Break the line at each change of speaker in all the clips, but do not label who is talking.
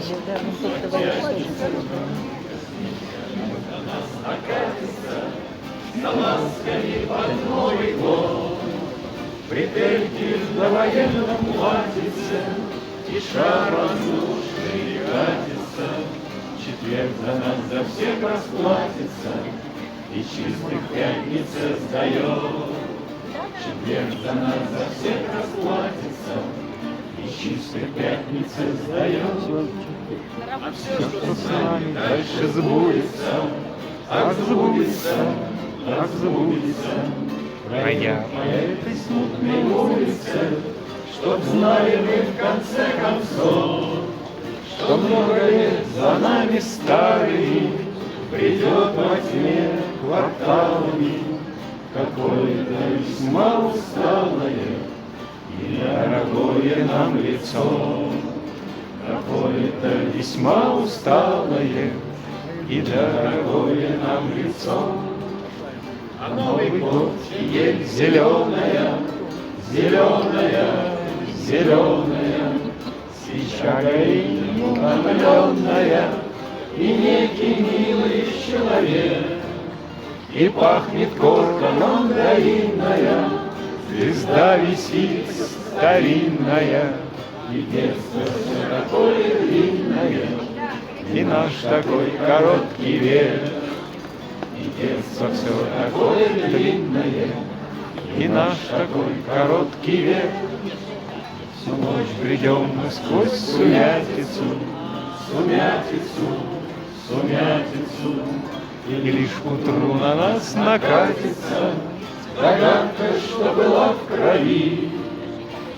Ой, да, ну только давай тоже.
За ласками под Новый год. Претельки в довоенном платьице, и шар воздушный катится. Четверг за нас за всех расплатится, и чистых пятница сдает. Четверг за нас за всех расплатится, и чистых пятница сдает. А все, что с нами дальше сбудется, ах, забудется, ах, забудется. Пройдя по этой смутной улице, чтоб знали мы в конце концов, что много лет за нами старыми придет во тьме кварталами какое-то весьма усталое и дорогое нам лицо. Какое-то весьма усталое и дорогое нам лицо. А Новый год ель зеленая, зеленая, зеленая, свеча горит утомленная, и некий милый человек, и пахнет корка мандаринная, звезда висит старинная, и детство все такое длинное, и наш такой короткий век. И детство все такое длинное, и наш такой короткий век. Всю ночь бредем мы сквозь сумятицу, сумятицу, сумятицу, и лишь к утру на нас накатится догадка, что была в крови.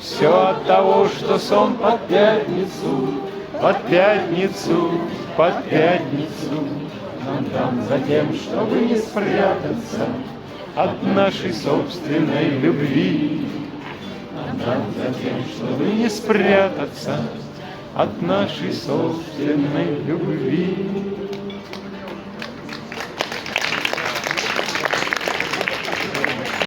Все от того, что сон под пятницу, под пятницу, под пятницу нам дан за тем, чтобы не спрятаться от нашей собственной любви. Нам дан за тем, чтобы не спрятаться от нашей собственной любви.